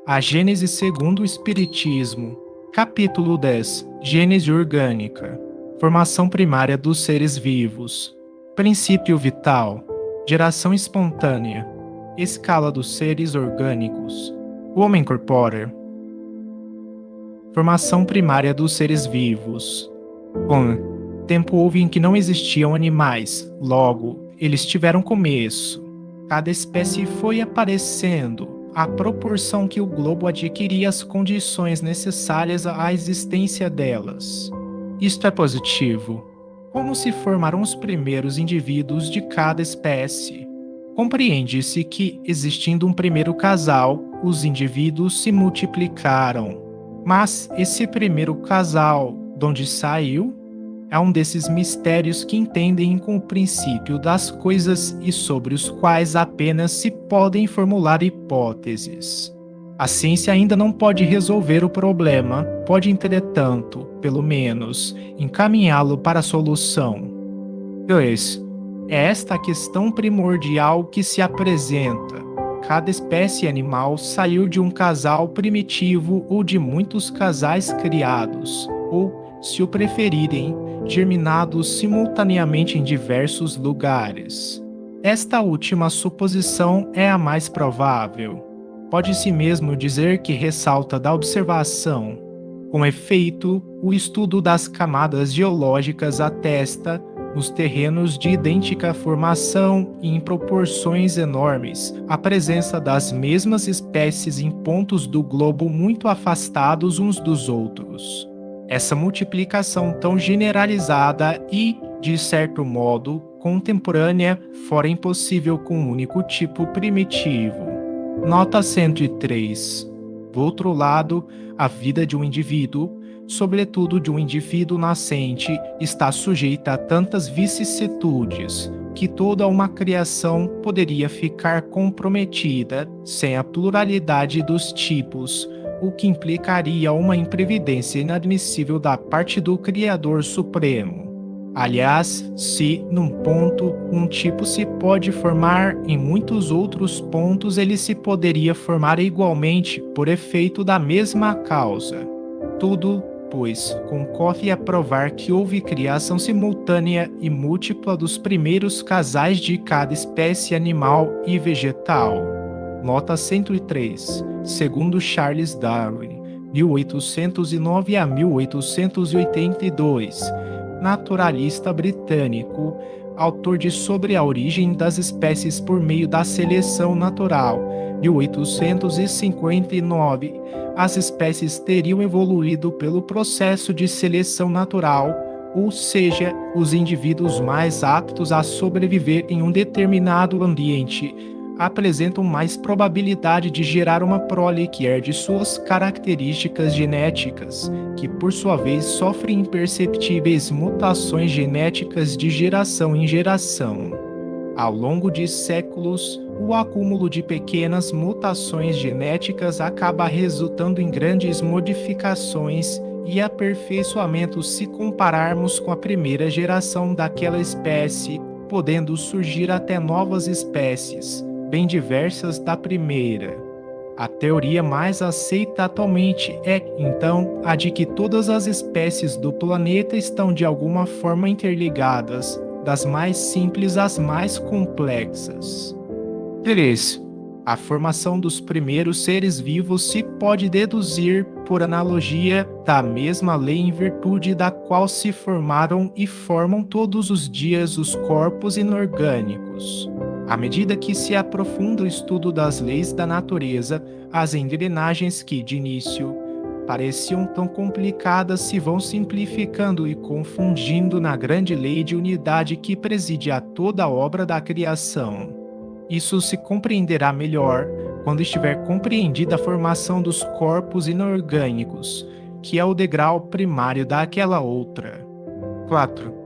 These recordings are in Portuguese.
A Gênese segundo o Espiritismo. Capítulo 10. Gênese orgânica. Formação primária dos seres vivos. Princípio vital. Geração espontânea. Escala dos seres orgânicos. O homem corpóreo. Formação primária dos seres vivos. 1. Tempo houve em que não existiam animais, logo, eles tiveram começo. Cada espécie foi aparecendo, à proporção que o globo adquiria as condições necessárias à existência delas. Isto é positivo. Como se formaram os primeiros indivíduos de cada espécie? Compreende-se que, existindo um primeiro casal, os indivíduos se multiplicaram. Mas esse primeiro casal, de onde saiu? É um desses mistérios que entendem com o princípio das coisas e sobre os quais apenas se podem formular hipóteses. A ciência ainda não pode resolver o problema, pode, entretanto, pelo menos, encaminhá-lo para a solução. 2. É esta a questão primordial que se apresenta. Cada espécie animal saiu de um casal primitivo ou de muitos casais criados, ou, se o preferirem, germinados simultaneamente em diversos lugares. Esta última suposição é a mais provável. Pode-se mesmo dizer que ressalta da observação. Com efeito, o estudo das camadas geológicas atesta, nos terrenos de idêntica formação e em proporções enormes, a presença das mesmas espécies em pontos do globo muito afastados uns dos outros. Essa multiplicação tão generalizada e, de certo modo, contemporânea, fora impossível com um único tipo primitivo. Nota 103. Do outro lado, a vida de um indivíduo, sobretudo de um indivíduo nascente, está sujeita a tantas vicissitudes que toda uma criação poderia ficar comprometida sem a pluralidade dos tipos, o que implicaria uma imprevidência inadmissível da parte do Criador Supremo. Aliás, se, num ponto, um tipo se pode formar, em muitos outros pontos ele se poderia formar igualmente por efeito da mesma causa. Tudo, pois, concorre a provar que houve criação simultânea e múltipla dos primeiros casais de cada espécie animal e vegetal. Nota 103. Segundo Charles Darwin, 1809 a 1882, naturalista britânico, autor de Sobre a Origem das Espécies por Meio da Seleção Natural, 1859, as espécies teriam evoluído pelo processo de seleção natural, ou seja, os indivíduos mais aptos a sobreviver em um determinado ambiente apresentam mais probabilidade de gerar uma prole que herde suas características genéticas, que por sua vez sofrem imperceptíveis mutações genéticas de geração em geração. Ao longo de séculos, o acúmulo de pequenas mutações genéticas acaba resultando em grandes modificações e aperfeiçoamentos se compararmos com a primeira geração daquela espécie, podendo surgir até novas espécies, bem diversas da primeira. A teoria mais aceita atualmente é, então, a de que todas as espécies do planeta estão de alguma forma interligadas, das mais simples às mais complexas. 3. A formação dos primeiros seres vivos se pode deduzir, por analogia, da mesma lei em virtude da qual se formaram e formam todos os dias os corpos inorgânicos. À medida que se aprofunda o estudo das leis da natureza, as engrenagens que, de início, pareciam tão complicadas se vão simplificando e confundindo na grande lei de unidade que preside a toda a obra da criação. Isso se compreenderá melhor quando estiver compreendida a formação dos corpos inorgânicos, que é o degrau primário daquela outra. 4.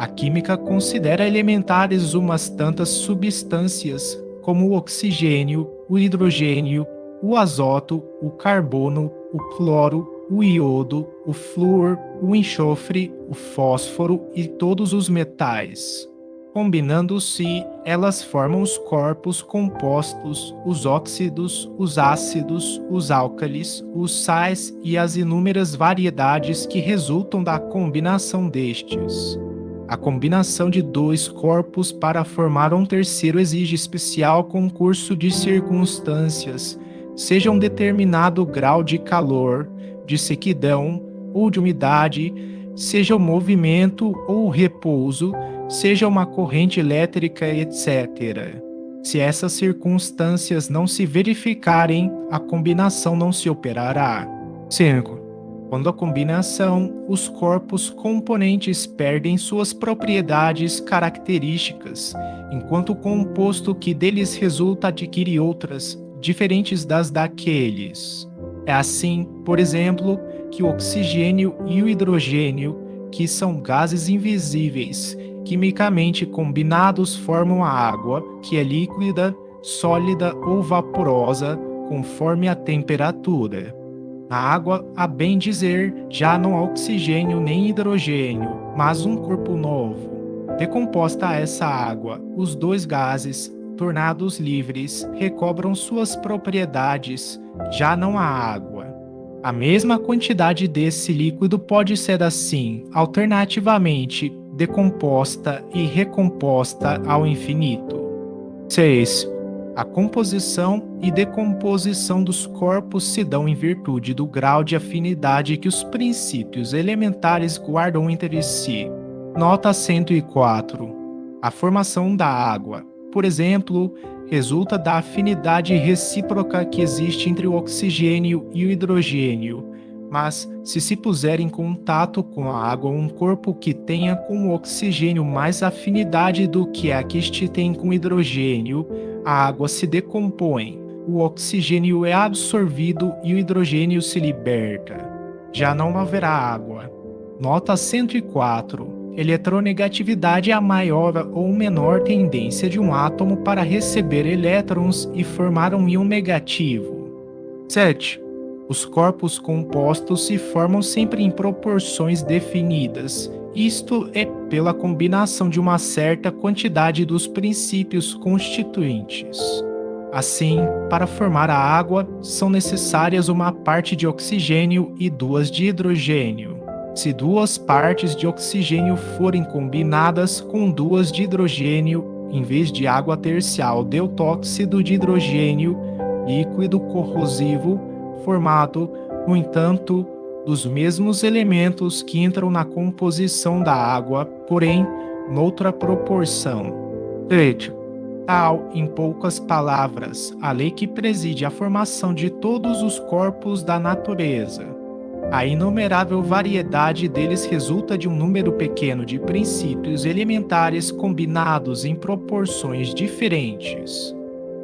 A química considera elementares umas tantas substâncias como o oxigênio, o hidrogênio, o azoto, o carbono, o cloro, o iodo, o flúor, o enxofre, o fósforo e todos os metais. Combinando-se, elas formam os corpos compostos, os óxidos, os ácidos, os álcalis, os sais e as inúmeras variedades que resultam da combinação destes. A combinação de dois corpos para formar um terceiro exige especial concurso de circunstâncias, seja um determinado grau de calor, de sequidão ou de umidade, seja o movimento ou o repouso, seja uma corrente elétrica, etc. Se essas circunstâncias não se verificarem, a combinação não se operará. 5. Quando a combinação, os corpos componentes perdem suas propriedades características, enquanto o composto que deles resulta adquire outras, diferentes das daqueles. É assim, por exemplo, que o oxigênio e o hidrogênio, que são gases invisíveis, quimicamente combinados formam a água, que é líquida, sólida ou vaporosa, conforme a temperatura. Na água, a bem dizer, já não há oxigênio nem hidrogênio, mas um corpo novo. Decomposta essa água, os dois gases, tornados livres, recobram suas propriedades, já não há água. A mesma quantidade desse líquido pode ser assim, alternativamente, decomposta e recomposta ao infinito. 6. A composição e decomposição dos corpos se dão em virtude do grau de afinidade que os princípios elementares guardam entre si. Nota 104. A formação da água, por exemplo, resulta da afinidade recíproca que existe entre o oxigênio e o hidrogênio, mas se puser em contato com a água um corpo que tenha com o oxigênio mais afinidade do que a que este tem com o hidrogênio, a água se decompõe, o oxigênio é absorvido e o hidrogênio se liberta. Já não haverá água. Nota 104. Eletronegatividade é a maior ou menor tendência de um átomo para receber elétrons e formar um íon negativo. 7. Os corpos compostos se formam sempre em proporções definidas. Isto é pela combinação de uma certa quantidade dos princípios constituintes. Assim, para formar a água, são necessárias uma parte de oxigênio e duas de hidrogênio. Se duas partes de oxigênio forem combinadas com duas de hidrogênio, em vez de água tercial, deutóxido de hidrogênio, líquido corrosivo, formado, no entanto, dos mesmos elementos que entram na composição da água, porém, noutra proporção. 8. Tal, em poucas palavras, a lei que preside a formação de todos os corpos da natureza. A inumerável variedade deles resulta de um número pequeno de princípios elementares combinados em proporções diferentes.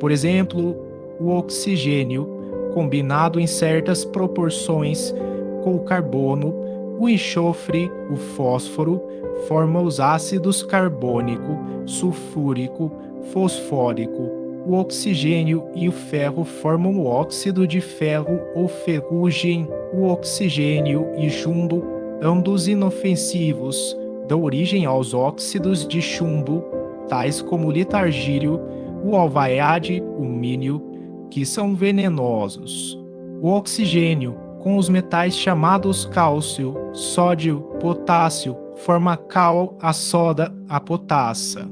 Por exemplo, o oxigênio, combinado em certas proporções com o carbono, o enxofre, o fósforo, forma os ácidos carbônico, sulfúrico, fosfórico. O oxigênio e o ferro formam o óxido de ferro ou ferrugem. O oxigênio e chumbo, ambos inofensivos, dão origem aos óxidos de chumbo, tais como o litargírio, o alvaiade, o mínio, que são venenosos. O oxigênio, com os metais chamados cálcio, sódio, potássio, forma cal, a soda, a potassa.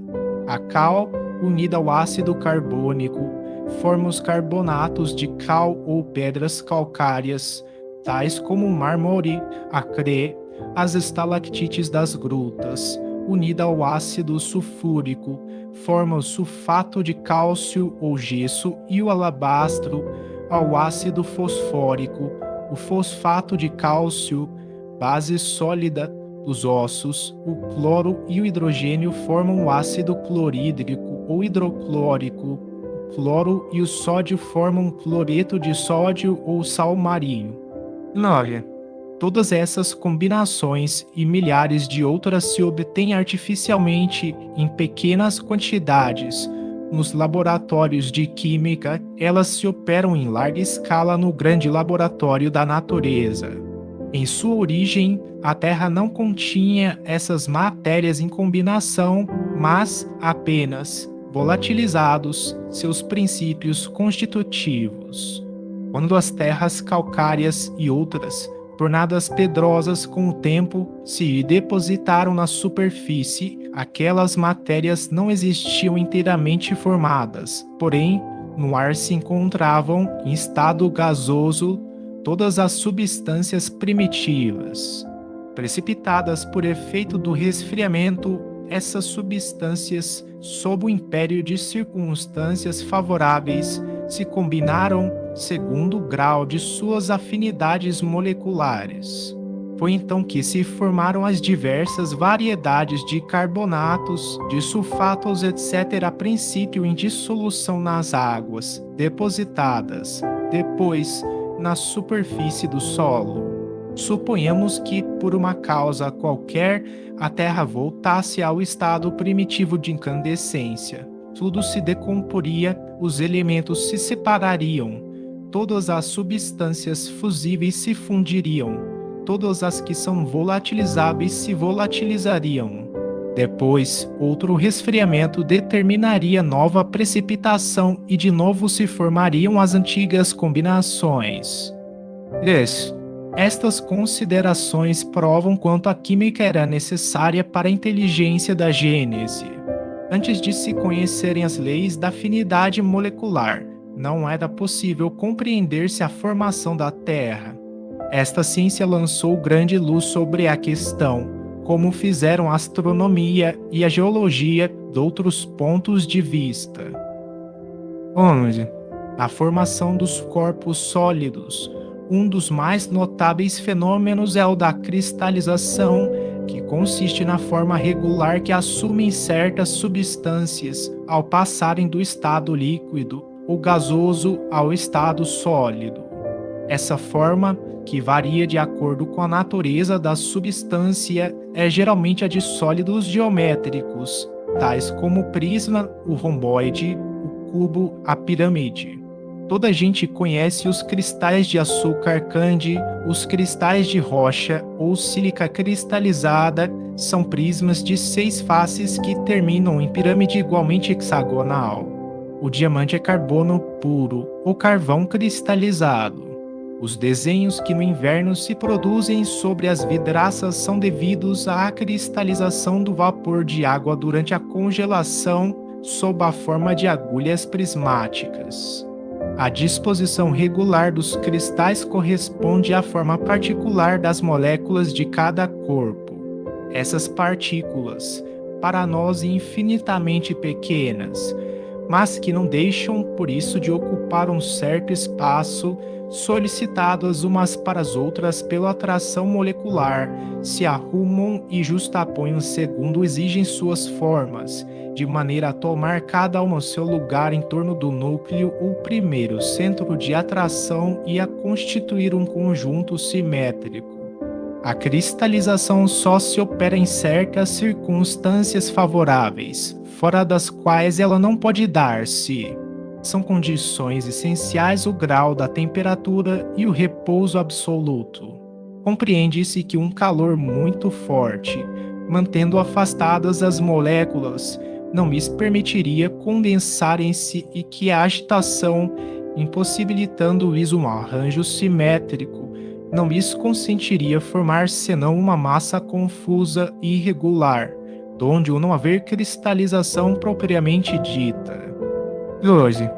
A cal, unida ao ácido carbônico, forma os carbonatos de cal ou pedras calcárias, tais como o mármore, a crê, as estalactites das grutas, unida ao ácido sulfúrico, forma o sulfato de cálcio ou gesso e o alabastro, ao ácido fosfórico, o fosfato de cálcio, base sólida dos ossos, o cloro e o hidrogênio formam o ácido clorídrico ou hidroclórico, o cloro e o sódio formam cloreto de sódio ou sal marinho. 9. Todas essas combinações e milhares de outras se obtêm artificialmente em pequenas quantidades. Nos laboratórios de química, elas se operam em larga escala no grande laboratório da natureza. Em sua origem, a Terra não continha essas matérias em combinação, mas apenas volatilizados seus princípios constitutivos. Quando as terras calcárias e outras, tornadas pedrosas com o tempo, se depositaram na superfície, aquelas matérias não existiam inteiramente formadas, porém, no ar se encontravam, em estado gasoso, todas as substâncias primitivas. Precipitadas por efeito do resfriamento, essas substâncias, sob o império de circunstâncias favoráveis, se combinaram segundo o grau de suas afinidades moleculares. Foi então que se formaram as diversas variedades de carbonatos, de sulfatos, etc., a princípio em dissolução nas águas, depositadas, depois, na superfície do solo. Suponhamos que, por uma causa qualquer, a Terra voltasse ao estado primitivo de incandescência. Tudo se decomporia, os elementos se separariam, todas as substâncias fusíveis se fundiriam, todas as que são volatilizáveis se volatilizariam. Depois, outro resfriamento determinaria nova precipitação e de novo se formariam as antigas combinações. Estas considerações provam quanto a química era necessária para a inteligência da Gênese. Antes de se conhecerem as leis da afinidade molecular, não era possível compreender-se a formação da Terra. Esta ciência lançou grande luz sobre a questão, como fizeram a astronomia e a geologia de outros pontos de vista. 11. A formação dos corpos sólidos. Um dos mais notáveis fenômenos é o da cristalização, que consiste na forma regular que assumem certas substâncias ao passarem do estado líquido ou gasoso ao estado sólido. Essa forma, que varia de acordo com a natureza da substância, é geralmente a de sólidos geométricos, tais como o prisma, o romboide, o cubo, a pirâmide. Toda a gente conhece os cristais de açúcar candy, os cristais de rocha ou sílica cristalizada, são prismas de 6 faces que terminam em pirâmide igualmente hexagonal. O diamante é carbono puro ou carvão cristalizado. Os desenhos que no inverno se produzem sobre as vidraças são devidos à cristalização do vapor de água durante a congelação sob a forma de agulhas prismáticas. A disposição regular dos cristais corresponde à forma particular das moléculas de cada corpo. Essas partículas, para nós infinitamente pequenas, mas que não deixam por isso de ocupar um certo espaço, solicitadas umas para as outras pela atração molecular, se arrumam e justapõem segundo exigem suas formas, de maneira a tomar cada uma seu lugar em torno do núcleo ou primeiro centro de atração e a constituir um conjunto simétrico. A cristalização só se opera em certas circunstâncias favoráveis, fora das quais ela não pode dar-se. São condições essenciais o grau da temperatura e o repouso absoluto. Compreende-se que um calor muito forte, mantendo afastadas as moléculas, não lhes permitiria condensarem-se e que a agitação, impossibilitando-lhes um arranjo simétrico, não lhes consentiria formar senão uma massa confusa e irregular, donde não haver cristalização propriamente dita. 12.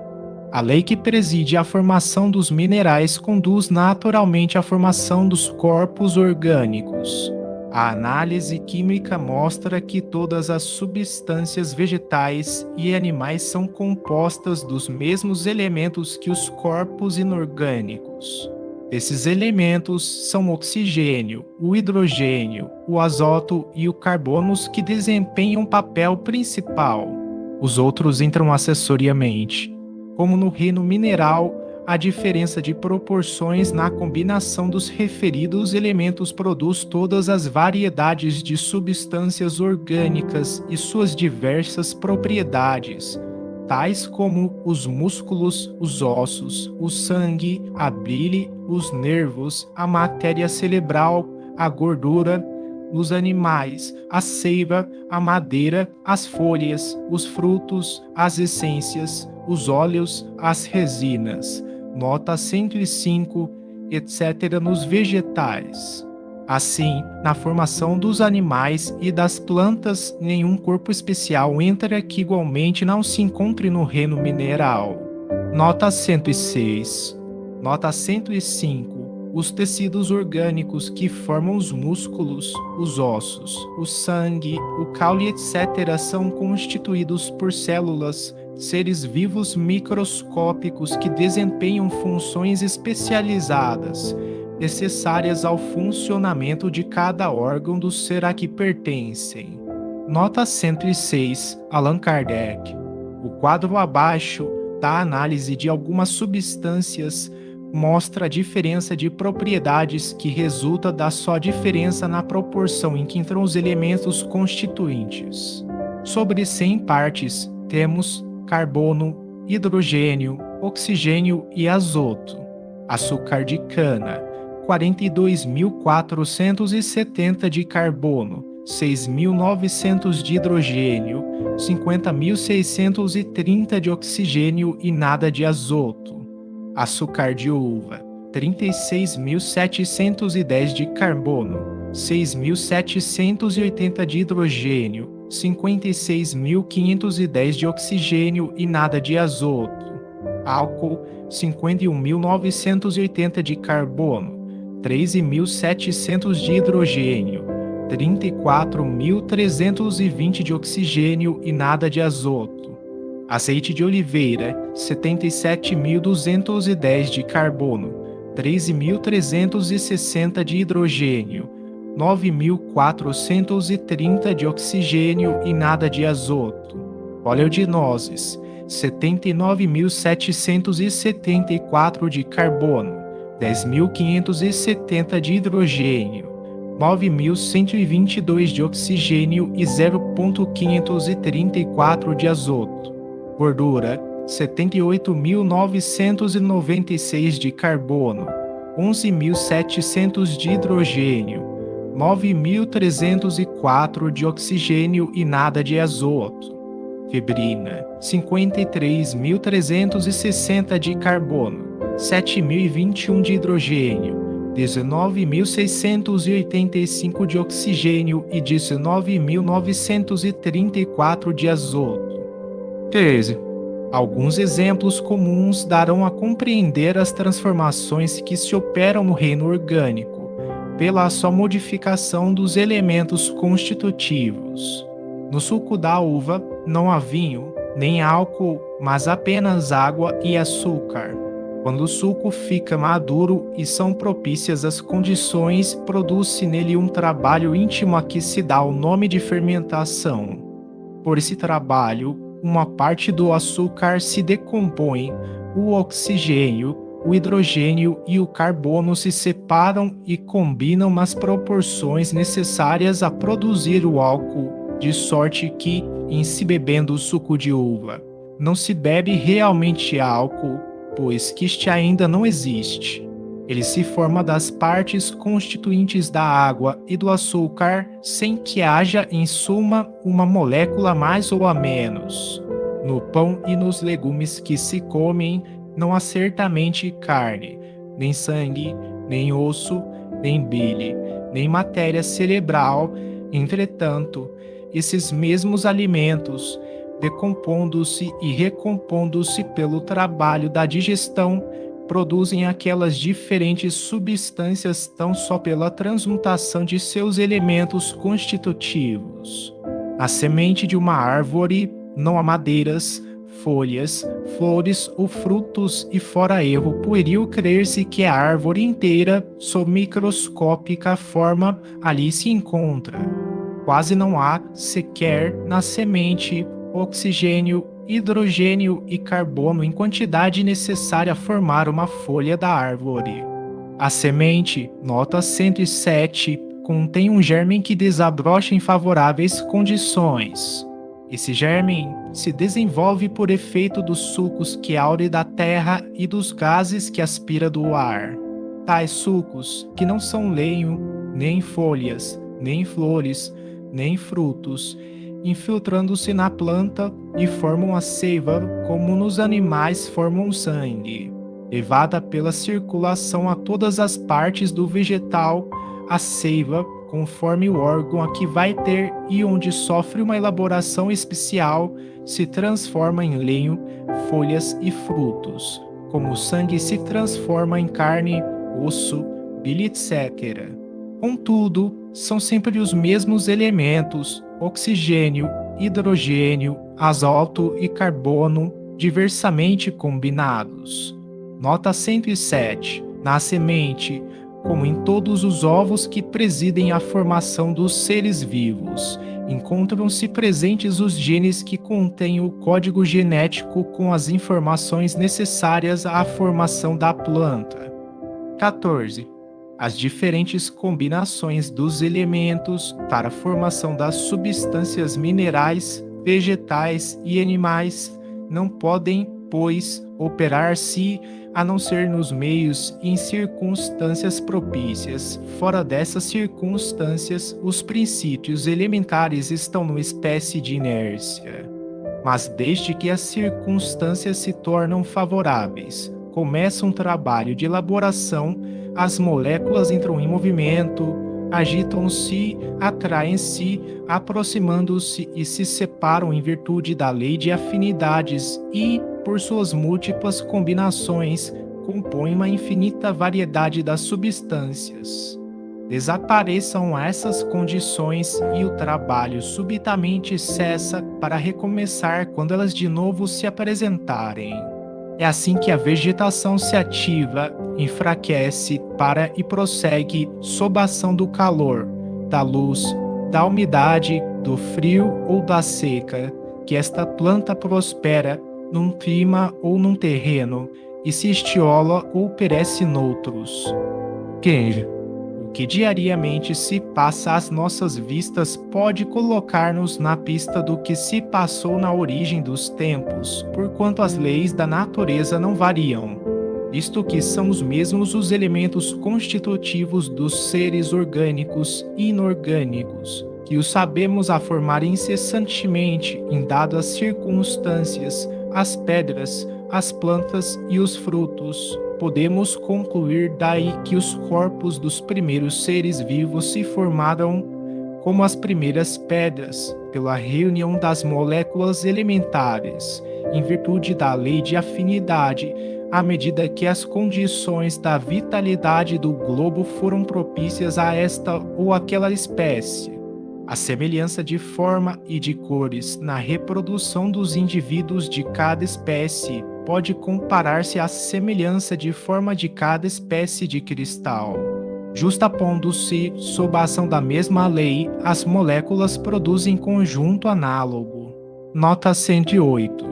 A lei que preside a formação dos minerais conduz naturalmente à formação dos corpos orgânicos. A análise química mostra que todas as substâncias vegetais e animais são compostas dos mesmos elementos que os corpos inorgânicos. Esses elementos são o oxigênio, o hidrogênio, o azoto e o carbono que desempenham um papel principal. Os outros entram acessoriamente. Como no reino mineral, a diferença de proporções na combinação dos referidos elementos produz todas as variedades de substâncias orgânicas e suas diversas propriedades, tais como os músculos, os ossos, o sangue, a bile, os nervos, a matéria cerebral, a gordura, os animais, a seiva, a madeira, as folhas, os frutos, as essências, os óleos, as resinas. Nota 105, etc. nos vegetais. Assim, na formação dos animais e das plantas, nenhum corpo especial entra que igualmente não se encontre no reino mineral. Nota 106. Nota 105. Os tecidos orgânicos que formam os músculos, os ossos, o sangue, o caule, etc., são constituídos por células, seres vivos microscópicos que desempenham funções especializadas, necessárias ao funcionamento de cada órgão do ser a que pertencem. Nota 106, Allan Kardec. O quadro abaixo da análise de algumas substâncias mostra a diferença de propriedades que resulta da só diferença na proporção em que entram os elementos constituintes. Sobre 100 partes, temos carbono, hidrogênio, oxigênio e azoto. Açúcar de cana, 42.470 de carbono, 6.900 de hidrogênio, 50.630 de oxigênio e nada de azoto. Açúcar de uva, 36.710 de carbono, 6.780 de hidrogênio, 56.510 de oxigênio e nada de azoto. Álcool, 51.980 de carbono, 13.700 de hidrogênio, 34.320 de oxigênio e nada de azoto. Azeite de oliveira, 77.210 de carbono, 13.360 de hidrogênio, 9.430 de oxigênio e nada de azoto. Óleo de nozes, 79.774 de carbono, 10.570 de hidrogênio, 9.122 de oxigênio e 0,534 de azoto. Gordura, 78.996 de carbono, 11.700 de hidrogênio, 9.304 de oxigênio e nada de azoto. Fibrina, 53.360 de carbono, 7.021 de hidrogênio, 19.685 de oxigênio e 19.934 de azoto. 13. Alguns exemplos comuns darão a compreender as transformações que se operam no reino orgânico, pela só modificação dos elementos constitutivos. No suco da uva não há vinho, nem álcool, mas apenas água e açúcar. Quando o suco fica maduro e são propícias as condições, produz-se nele um trabalho íntimo a que se dá o nome de fermentação. Por esse trabalho, uma parte do açúcar se decompõe, o oxigênio, o hidrogênio e o carbono se separam e combinam nas proporções necessárias a produzir o álcool, de sorte que, em se bebendo o suco de uva, não se bebe realmente álcool, pois que este ainda não existe. Ele se forma das partes constituintes da água e do açúcar, sem que haja, em suma, uma molécula a mais ou a menos. No pão e nos legumes que se comem, não há certamente carne, nem sangue, nem osso, nem bile, nem matéria cerebral. Entretanto, esses mesmos alimentos, decompondo-se e recompondo-se pelo trabalho da digestão, produzem aquelas diferentes substâncias tão só pela transmutação de seus elementos constitutivos. A semente de uma árvore não há madeiras, folhas, flores ou frutos, e fora erro pueril crer-se que a árvore inteira, sob microscópica forma, ali se encontra. Quase não há, sequer, na semente, oxigênio, hidrogênio e carbono em quantidade necessária a formar uma folha da árvore. A semente, nota 107, contém um germe que desabrocha em favoráveis condições. Esse germe se desenvolve por efeito dos sucos que aure da terra e dos gases que aspira do ar. Tais sucos, que não são lenho, nem folhas, nem flores, nem frutos, infiltrando-se na planta e formam a seiva como nos animais formam sangue. Levada pela circulação a todas as partes do vegetal, a seiva, conforme o órgão a que vai ter e onde sofre uma elaboração especial, se transforma em lenho, folhas e frutos, como o sangue se transforma em carne, osso, bile, etc. Contudo, são sempre os mesmos elementos: oxigênio, hidrogênio, azoto e carbono, diversamente combinados. Nota 107. Na semente, como em todos os ovos que presidem a formação dos seres vivos, encontram-se presentes os genes que contêm o código genético com as informações necessárias à formação da planta. 14. As diferentes combinações dos elementos para a formação das substâncias minerais, vegetais e animais não podem, pois, operar-se a não ser nos meios e em circunstâncias propícias. Fora dessas circunstâncias, os princípios elementares estão numa espécie de inércia. Mas desde que as circunstâncias se tornam favoráveis, começa um trabalho de elaboração, as moléculas entram em movimento, agitam-se, atraem-se, aproximando-se e se separam em virtude da lei de afinidades e, por suas múltiplas combinações, compõem uma infinita variedade das substâncias. Desapareçam essas condições e o trabalho subitamente cessa para recomeçar quando elas de novo se apresentarem. É assim que a vegetação se ativa, enfraquece, para e prossegue sob a ação do calor, da luz, da umidade, do frio ou da seca, que esta planta prospera num clima ou num terreno e se estiola ou perece noutros. O que diariamente se passa às nossas vistas pode colocar-nos na pista do que se passou na origem dos tempos, porquanto as leis da natureza não variam, visto que são os mesmos os elementos constitutivos dos seres orgânicos e inorgânicos, que os sabemos a formar incessantemente em dadas circunstâncias, as pedras, as plantas e os frutos. Podemos concluir daí que os corpos dos primeiros seres vivos se formaram como as primeiras pedras, pela reunião das moléculas elementares, em virtude da lei de afinidade, à medida que as condições da vitalidade do globo foram propícias a esta ou aquela espécie. A semelhança de forma e de cores na reprodução dos indivíduos de cada espécie pode comparar-se à semelhança de forma de cada espécie de cristal. Justapondo-se sob a ação da mesma lei, as moléculas produzem conjunto análogo. Nota 108.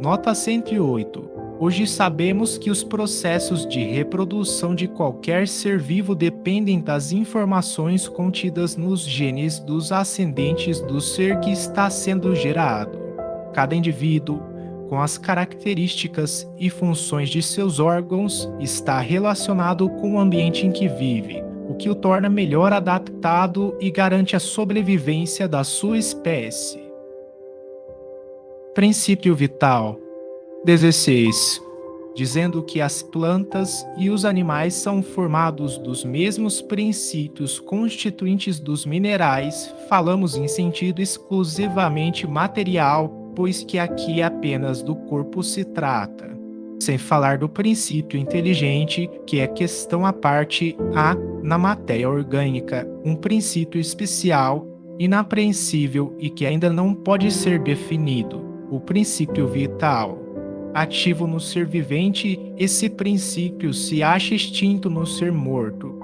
Nota 108. Hoje sabemos que os processos de reprodução de qualquer ser vivo dependem das informações contidas nos genes dos ascendentes do ser que está sendo gerado. Cada indivíduo, com as características e funções de seus órgãos, está relacionado com o ambiente em que vive, o que o torna melhor adaptado e garante a sobrevivência da sua espécie. Princípio vital. 16. Dizendo que as plantas e os animais são formados dos mesmos princípios constituintes dos minerais, falamos em sentido exclusivamente material, pois que aqui apenas do corpo se trata. Sem falar do princípio inteligente, que é questão à parte, há na matéria orgânica um princípio especial, inapreensível e que ainda não pode ser definido, o princípio vital. Ativo no ser vivente, esse princípio se acha extinto no ser morto,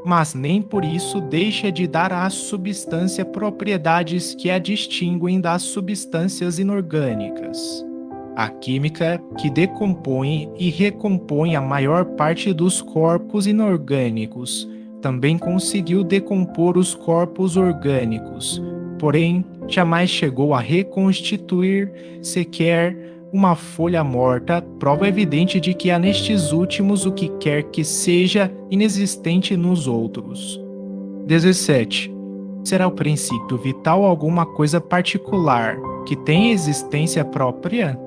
mas nem por isso deixa de dar à substância propriedades que a distinguem das substâncias inorgânicas. A química, que decompõe e recompõe a maior parte dos corpos inorgânicos, também conseguiu decompor os corpos orgânicos, porém jamais chegou a reconstituir sequer uma folha morta, prova evidente de que há nestes últimos o que quer que seja inexistente nos outros. 17. Será o princípio vital alguma coisa particular que tem existência própria?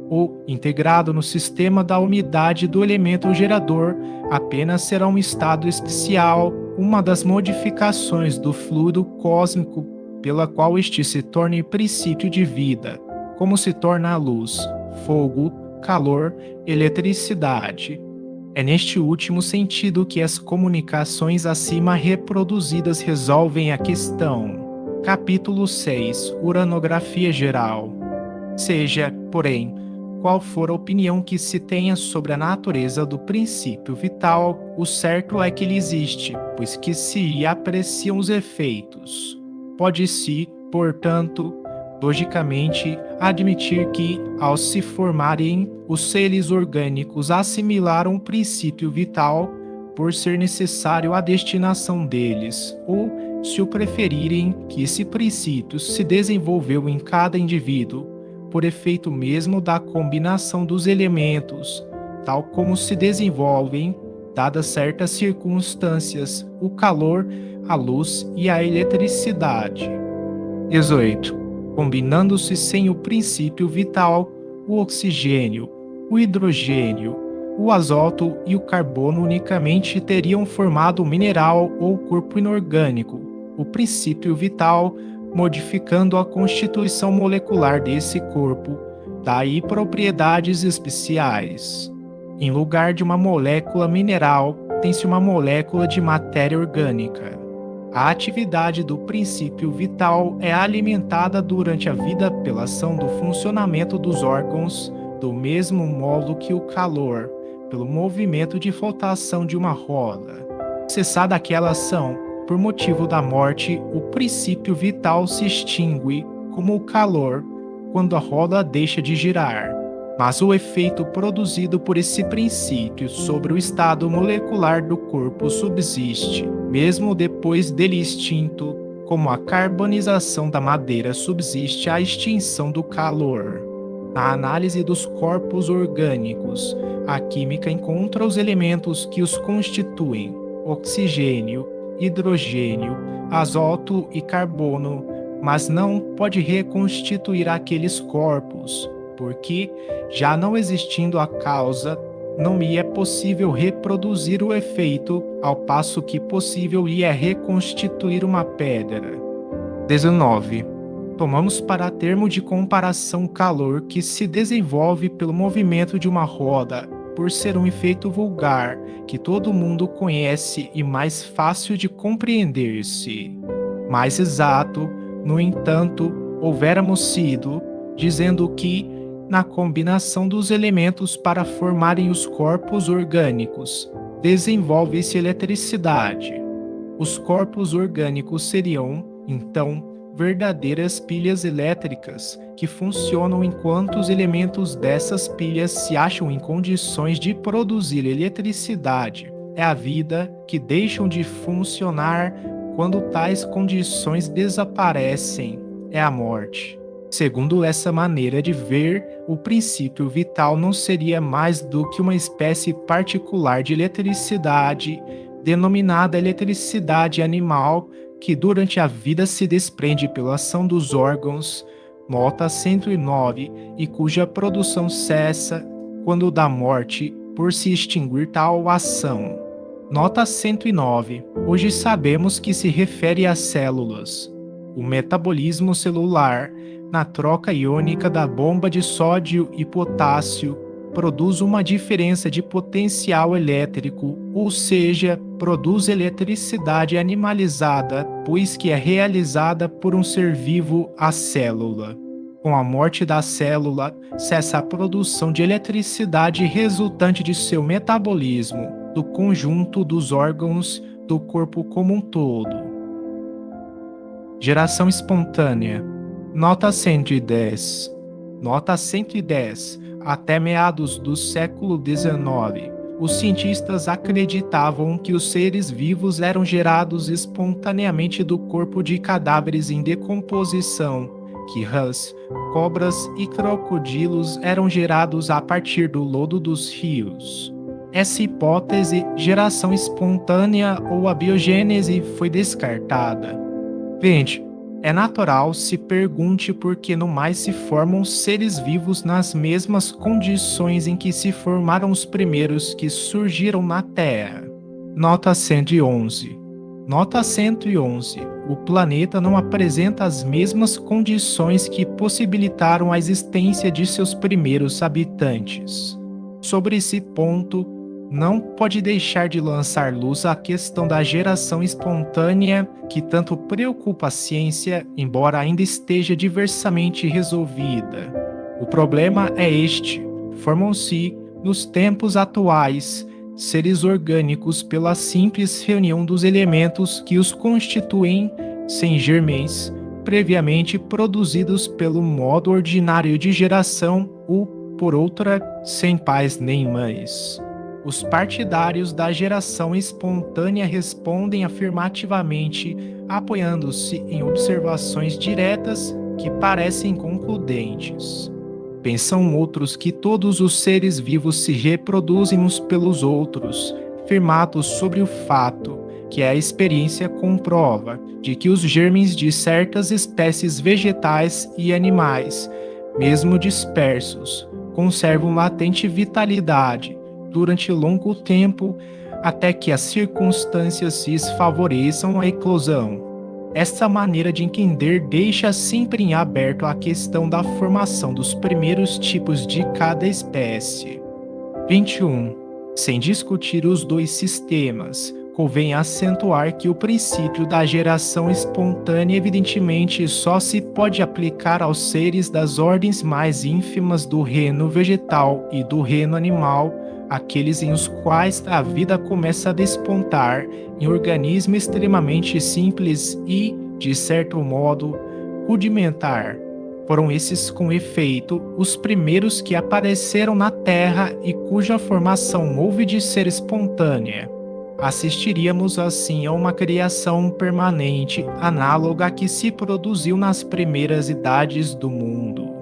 Ou, integrado no sistema da unidade do elemento gerador, apenas será um estado especial, uma das modificações do fluido cósmico pela qual este se torne princípio de vida, como se torna a luz, fogo, calor, eletricidade. É neste último sentido que as comunicações acima reproduzidas resolvem a questão. Capítulo 6. Uranografia geral. Seja, porém, qual for a opinião que se tenha sobre a natureza do princípio vital, o certo é que ele existe, pois que se apreciam os efeitos. Pode-se, portanto, logicamente, admitir que, ao se formarem, os seres orgânicos assimilaram o princípio vital por ser necessário a destinação deles, ou, se o preferirem, que esse princípio se desenvolveu em cada indivíduo, por efeito mesmo da combinação dos elementos, tal como se desenvolvem, dadas certas circunstâncias, o calor, a luz e a eletricidade. 18. Combinando-se sem o princípio vital, o oxigênio, o hidrogênio, o azoto e o carbono unicamente teriam formado o mineral ou corpo inorgânico, o princípio vital, modificando a constituição molecular desse corpo, daí propriedades especiais. Em lugar de uma molécula mineral, tem-se uma molécula de matéria orgânica. A atividade do princípio vital é alimentada durante a vida pela ação do funcionamento dos órgãos, do mesmo modo que o calor, pelo movimento de flotação de uma roda. Cessada aquela ação, por motivo da morte, o princípio vital se extingue, como o calor, quando a roda deixa de girar. Mas o efeito produzido por esse princípio sobre o estado molecular do corpo subsiste, mesmo depois dele extinto, como a carbonização da madeira subsiste a extinção do calor. Na análise dos corpos orgânicos, a química encontra os elementos que os constituem: oxigênio, hidrogênio, azoto e carbono, mas não pode reconstituir aqueles corpos, porque, já não existindo a causa, não me é possível reproduzir o efeito, ao passo que possível lhe é reconstituir uma pedra. 19. Tomamos para termo de comparação o calor que se desenvolve pelo movimento de uma roda, por ser um efeito vulgar, que todo mundo conhece e mais fácil de compreender-se. Mais exato, no entanto, houvéramos sido, dizendo que, na combinação dos elementos para formarem os corpos orgânicos, desenvolve-se eletricidade. Os corpos orgânicos seriam, então, verdadeiras pilhas elétricas que funcionam enquanto os elementos dessas pilhas se acham em condições de produzir eletricidade. É a vida que deixam de funcionar quando tais condições desaparecem. É a morte. Segundo essa maneira de ver, o princípio vital não seria mais do que uma espécie particular de eletricidade, denominada eletricidade animal, que durante a vida se desprende pela ação dos órgãos, nota 109, e cuja produção cessa quando da morte, por se extinguir tal ação. Nota 109. Hoje sabemos que se refere às células. O metabolismo celular, na troca iônica da bomba de sódio e potássio, produz uma diferença de potencial elétrico, ou seja, produz eletricidade animalizada, pois que é realizada por um ser vivo, a célula. Com a morte da célula, cessa a produção de eletricidade resultante de seu metabolismo, do conjunto dos órgãos do corpo como um todo. Geração espontânea. Nota 110. Nota 110. Até meados do século XIX, os cientistas acreditavam que os seres vivos eram gerados espontaneamente do corpo de cadáveres em decomposição, que rãs, cobras e crocodilos eram gerados a partir do lodo dos rios. Essa hipótese, geração espontânea ou abiogênese, foi descartada. Vende, é natural se pergunte por que não mais se formam seres vivos nas mesmas condições em que se formaram os primeiros que surgiram na Terra. Nota 111. Nota 111. O planeta não apresenta as mesmas condições que possibilitaram a existência de seus primeiros habitantes. Sobre esse ponto, não pode deixar de lançar luz à questão da geração espontânea, que tanto preocupa a ciência, embora ainda esteja diversamente resolvida. O problema é este: formam-se, nos tempos atuais, seres orgânicos pela simples reunião dos elementos que os constituem, sem germens, previamente produzidos pelo modo ordinário de geração ou, por outra, sem pais nem mães. Os partidários da geração espontânea respondem afirmativamente, apoiando-se em observações diretas que parecem concludentes. Pensam outros que todos os seres vivos se reproduzem uns pelos outros, firmados sobre o fato, que a experiência comprova, de que os germes de certas espécies vegetais e animais, mesmo dispersos, conservam latente vitalidade durante longo tempo, até que as circunstâncias lhes favoreçam a eclosão. Esta maneira de entender deixa sempre em aberto a questão da formação dos primeiros tipos de cada espécie. 21. Sem discutir os dois sistemas, convém acentuar que o princípio da geração espontânea evidentemente só se pode aplicar aos seres das ordens mais ínfimas do reino vegetal e do reino animal, aqueles em os quais a vida começa a despontar em organismo extremamente simples e, de certo modo, rudimentar. Foram esses, com efeito, os primeiros que apareceram na Terra e cuja formação houve de ser espontânea. Assistiríamos assim a uma criação permanente, análoga à que se produziu nas primeiras idades do mundo.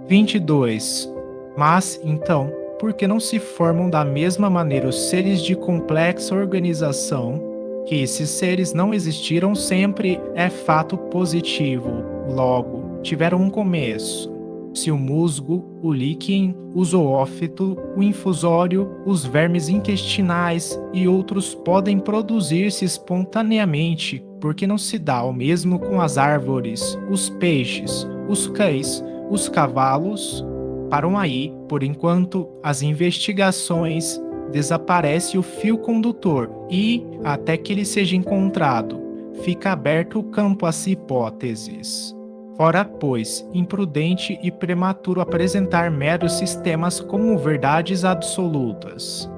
22. Mas, então, por que não se formam da mesma maneira os seres de complexa organização? Que esses seres não existiram sempre é fato positivo, logo, tiveram um começo. Se o musgo, o líquen, o zoófito, o infusório, os vermes intestinais e outros podem produzir-se espontaneamente, por que não se dá o mesmo com as árvores, os peixes, os cães, os cavalos? Param aí, por enquanto, as investigações, desaparece o fio condutor e, até que ele seja encontrado, fica aberto o campo às hipóteses. Fora, pois, imprudente e prematuro apresentar meros sistemas como verdades absolutas.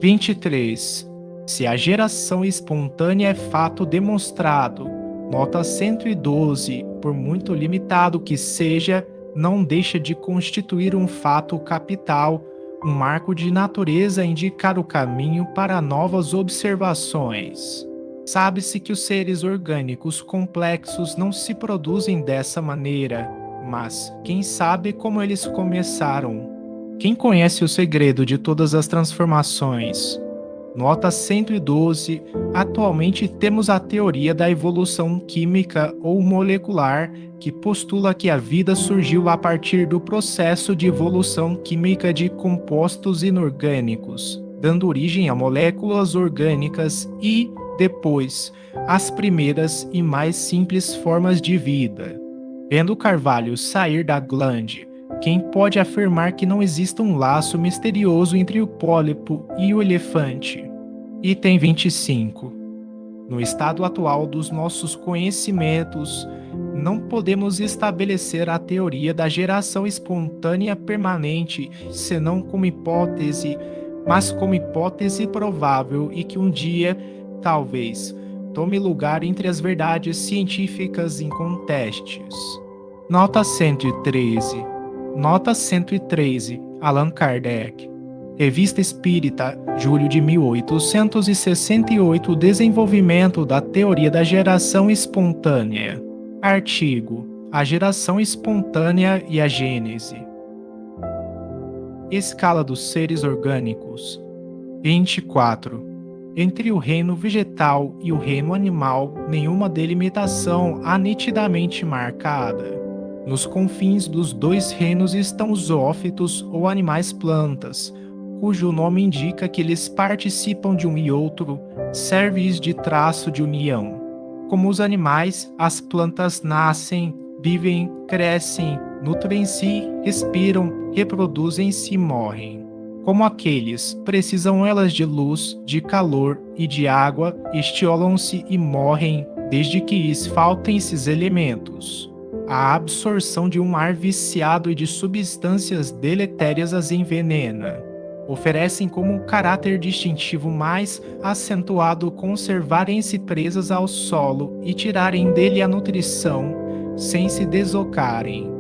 23. Se a geração espontânea é fato demonstrado, nota 112, por muito limitado que seja, não deixa de constituir um fato capital, um marco de natureza a indicar o caminho para novas observações. Sabe-se que os seres orgânicos complexos não se produzem dessa maneira, mas quem sabe como eles começaram? Quem conhece o segredo de todas as transformações? Nota 112. Atualmente temos a teoria da evolução química ou molecular, que postula que a vida surgiu a partir do processo de evolução química de compostos inorgânicos, dando origem a moléculas orgânicas e, depois, às primeiras e mais simples formas de vida. Vendo Carvalho sair da glande, quem pode afirmar que não exista um laço misterioso entre o pólipo e o elefante? Item 25. No estado atual dos nossos conhecimentos, não podemos estabelecer a teoria da geração espontânea permanente, senão como hipótese, mas como hipótese provável e que um dia, talvez, tome lugar entre as verdades científicas incontestes. Nota 113. Nota 113. Allan Kardec. Revista Espírita, julho de 1868. Desenvolvimento da teoria da geração espontânea. Artigo: A geração espontânea e a gênese. Escala dos seres orgânicos. 24. Entre o reino vegetal e o reino animal, nenhuma delimitação há nitidamente marcada. Nos confins dos dois reinos estão os zoófitos ou animais-plantas, cujo nome indica que eles participam de um e outro, serve de traço de união. Como os animais, as plantas nascem, vivem, crescem, nutrem-se, respiram, reproduzem-se e morrem. Como aqueles, precisam elas de luz, de calor e de água, estiolam-se e morrem, desde que lhes faltem esses elementos. A absorção de um ar viciado e de substâncias deletérias as envenena. Oferecem como um caráter distintivo mais acentuado conservarem-se presas ao solo e tirarem dele a nutrição, sem se deslocarem.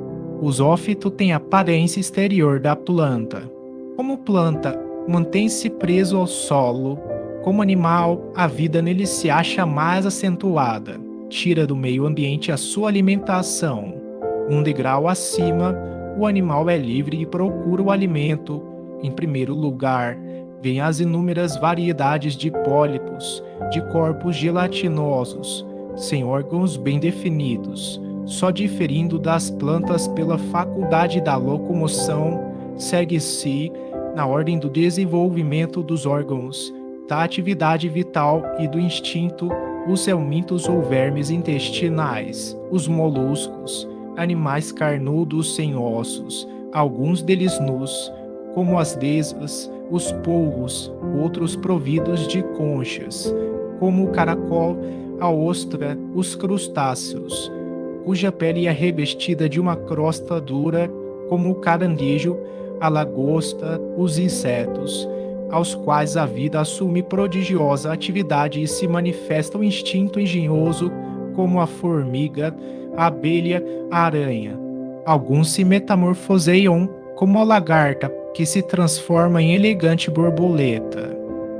O zoófito tem a aparência exterior da planta. Como planta, mantém-se preso ao solo. Como animal, a vida nele se acha mais acentuada. Tira do meio ambiente a sua alimentação. Um degrau acima, o animal é livre e procura o alimento. Em primeiro lugar, vêm as inúmeras variedades de pólipos, de corpos gelatinosos, sem órgãos bem definidos, só diferindo das plantas pela faculdade da locomoção, segue-se, na ordem do desenvolvimento dos órgãos, da atividade vital e do instinto, os helmintos ou vermes intestinais, os moluscos, animais carnudos sem ossos, alguns deles nus, como as lesmas, os polvos, outros providos de conchas, como o caracol, a ostra, os crustáceos, cuja pele é revestida de uma crosta dura, como o caranguejo, a lagosta, os insetos, aos quais a vida assume prodigiosa atividade e se manifesta o instinto engenhoso, como a formiga, a abelha, a aranha. Alguns se metamorfoseiam, como a lagarta, que se transforma em elegante borboleta.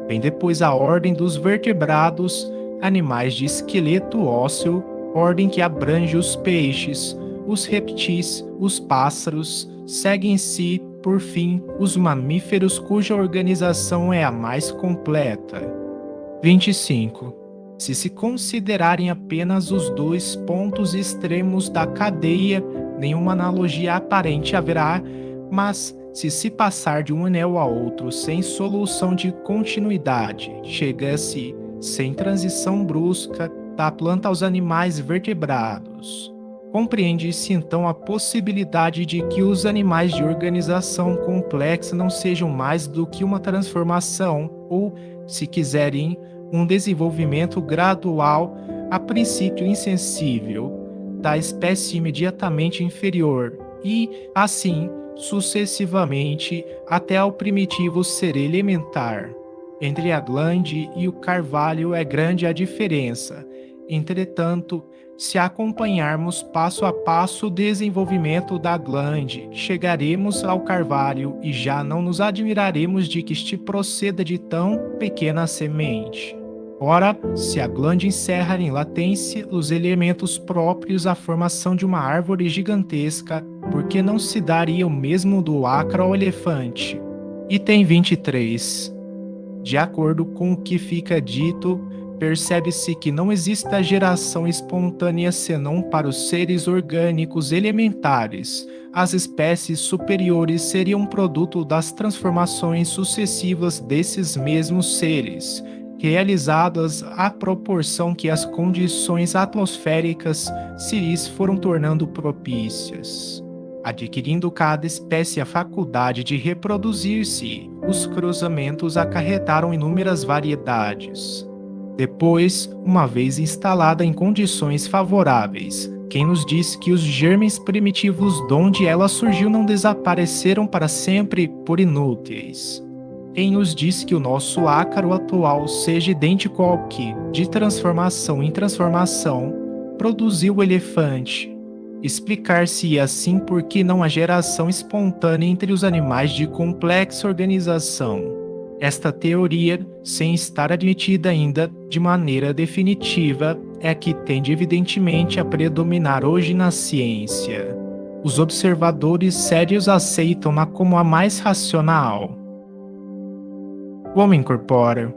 Vem depois a ordem dos vertebrados, animais de esqueleto ósseo, ordem que abrange os peixes, os répteis, os pássaros, seguem-se, por fim, os mamíferos cuja organização é a mais completa. 25. Se considerarem apenas os dois pontos extremos da cadeia, nenhuma analogia aparente haverá, mas se passar de um anel a outro sem solução de continuidade, chega-se, sem transição brusca, da planta aos animais vertebrados. Compreende-se então a possibilidade de que os animais de organização complexa não sejam mais do que uma transformação, ou, se quiserem, um desenvolvimento gradual, a princípio insensível, da espécie imediatamente inferior, e, assim, sucessivamente, até ao primitivo ser elementar. Entre a glande e o carvalho é grande a diferença. Entretanto, se acompanharmos passo a passo o desenvolvimento da glande, chegaremos ao carvalho e já não nos admiraremos de que este proceda de tão pequena semente. Ora, se a glande encerra em latência os elementos próprios à formação de uma árvore gigantesca, por que não se daria o mesmo do acro ao elefante? Item 23. De acordo com o que fica dito, percebe-se que não existe a geração espontânea senão para os seres orgânicos elementares. As espécies superiores seriam produto das transformações sucessivas desses mesmos seres, realizadas à proporção que as condições atmosféricas se lhes foram tornando propícias. Adquirindo cada espécie a faculdade de reproduzir-se, os cruzamentos acarretaram inúmeras variedades. Depois, uma vez instalada em condições favoráveis, quem nos diz que os germes primitivos donde ela surgiu não desapareceram para sempre por inúteis? Quem nos diz que o nosso ácaro atual seja idêntico ao que, de transformação em transformação, produziu o elefante? Explicar-se assim por que não há geração espontânea entre os animais de complexa organização. Esta teoria, sem estar admitida ainda de maneira definitiva, é a que tende evidentemente a predominar hoje na ciência. Os observadores sérios aceitam-na como a mais racional. O homem corpóreo.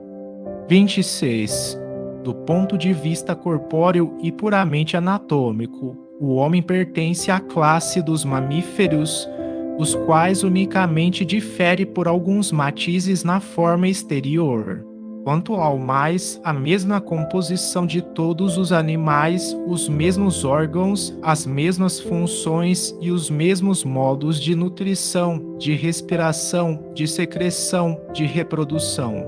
26. Do ponto de vista corpóreo e puramente anatômico, o homem pertence à classe dos mamíferos, os quais unicamente difere por alguns matizes na forma exterior. Quanto ao mais, a mesma composição de todos os animais, os mesmos órgãos, as mesmas funções e os mesmos modos de nutrição, de respiração, de secreção, de reprodução.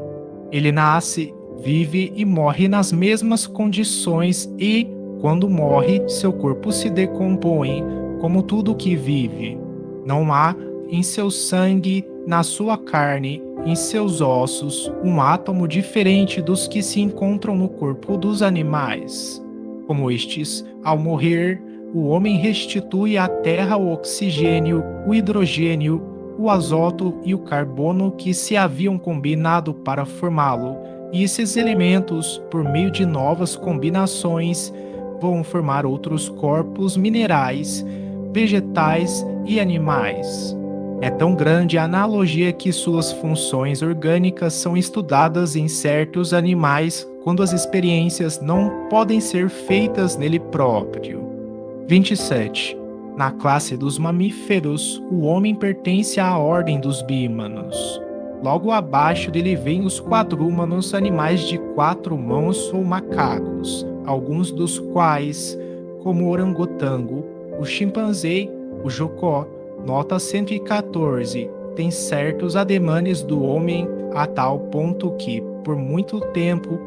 Ele nasce, vive e morre nas mesmas condições e, quando morre, seu corpo se decompõe, como tudo que vive. Não há em seu sangue, na sua carne, em seus ossos, um átomo diferente dos que se encontram no corpo dos animais. Como estes, ao morrer, o homem restitui à terra o oxigênio, o hidrogênio, o azoto e o carbono que se haviam combinado para formá-lo, e esses elementos, por meio de novas combinações, vão formar outros corpos minerais, vegetais e animais. É tão grande a analogia que suas funções orgânicas são estudadas em certos animais quando as experiências não podem ser feitas nele próprio. 27. Na classe dos mamíferos, o homem pertence à ordem dos bímanos. Logo abaixo dele vêm os quadrúmanos, animais de 4 mãos ou macacos, alguns dos quais, como o orangotango, o chimpanzé, o jocó, nota 114, tem certos ademanes do homem a tal ponto que, por muito tempo,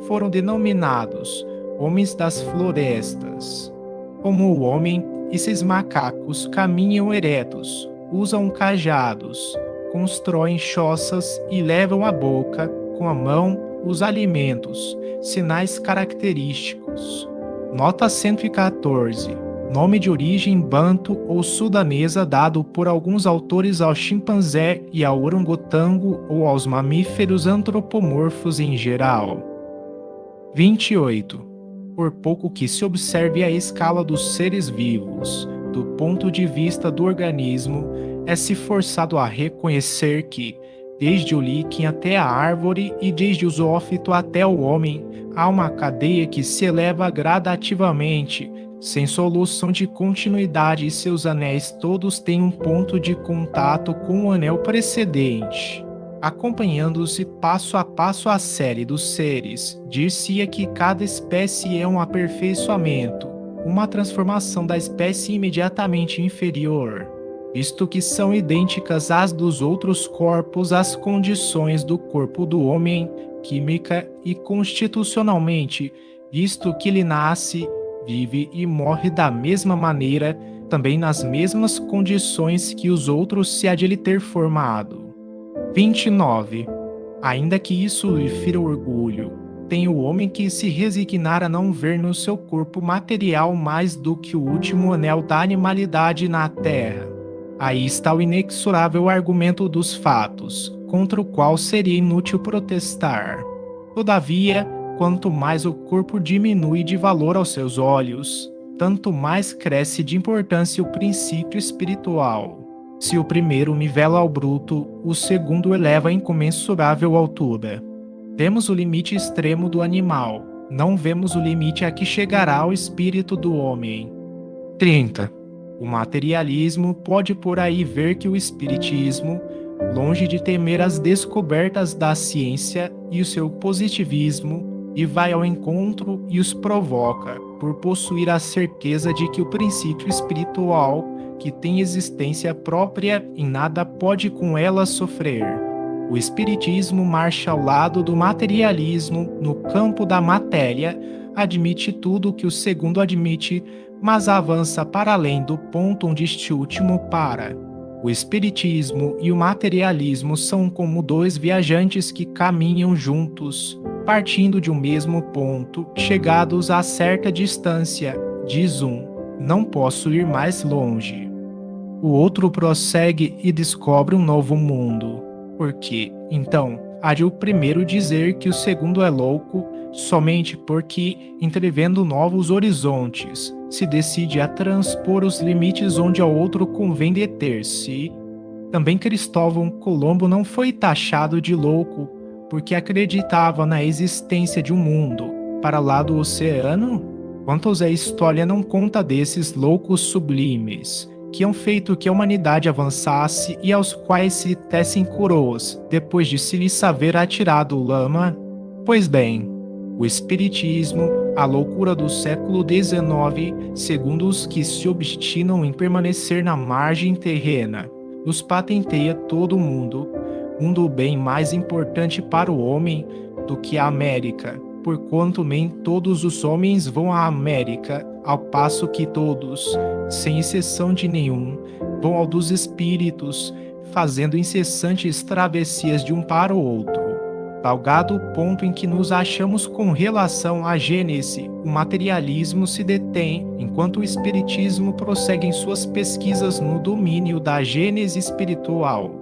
foram denominados homens das florestas. Como o homem, esses macacos caminham eretos, usam cajados, constroem choças e levam à boca, com a mão, os alimentos, sinais característicos. Nota 114. Nome de origem banto ou sudanesa dado por alguns autores ao chimpanzé e ao orangotango ou aos mamíferos antropomorfos em geral. 28. Por pouco que se observe a escala dos seres vivos, do ponto de vista do organismo, é-se forçado a reconhecer que, desde o líquen até a árvore e desde o zoófito até o homem, há uma cadeia que se eleva gradativamente, sem solução de continuidade, e seus anéis todos têm um ponto de contato com o anel precedente. Acompanhando-se passo a passo a série dos seres, dir-se-ia que cada espécie é um aperfeiçoamento, uma transformação da espécie imediatamente inferior, visto que são idênticas às dos outros corpos as condições do corpo do homem, química e constitucionalmente, visto que ele nasce, vive e morre da mesma maneira, também nas mesmas condições que os outros se há de lhe ter formado. 29. Ainda que isso lhe fira orgulho, tem o homem que se resignar a não ver no seu corpo material mais do que o último anel da animalidade na terra. Aí está o inexorável argumento dos fatos, contra o qual seria inútil protestar. Todavia, quanto mais o corpo diminui de valor aos seus olhos, tanto mais cresce de importância o princípio espiritual. Se o primeiro nivela ao bruto, o segundo eleva a incomensurável altura. Temos o limite extremo do animal, não vemos o limite a que chegará o espírito do homem. 30. O materialismo pode por aí ver que o espiritismo, longe de temer as descobertas da ciência e o seu positivismo, e vai ao encontro e os provoca, por possuir a certeza de que o princípio espiritual, que tem existência própria, em nada pode com ela sofrer. O espiritismo marcha ao lado do materialismo no campo da matéria, admite tudo o que o segundo admite, mas avança para além do ponto onde este último para. O espiritismo e o materialismo são como dois viajantes que caminham juntos, partindo de um mesmo ponto, chegados a certa distância, diz um, não posso ir mais longe. O outro prossegue e descobre um novo mundo. Por quê? Então, há de o primeiro dizer que o segundo é louco, somente porque, entrevendo novos horizontes, se decide a transpor os limites onde ao outro convém deter-se. Também Cristóvão Colombo não foi taxado de louco, porque acreditava na existência de um mundo para lá do oceano? Quantos a história não conta desses loucos sublimes, que han feito que a humanidade avançasse e aos quais se tecem coroas, depois de se lhes haver atirado lama? Pois bem, o espiritismo, a loucura do século XIX, segundo os que se obstinam em permanecer na margem terrena, nos patenteia todo o mundo, um bem mais importante para o homem do que a América, porquanto nem todos os homens vão à América, ao passo que todos, sem exceção de nenhum, vão ao dos espíritos, fazendo incessantes travessias de um para o outro. Talgado o ponto em que nos achamos com relação à Gênese, o materialismo se detém, enquanto o espiritismo prossegue em suas pesquisas no domínio da Gênese espiritual.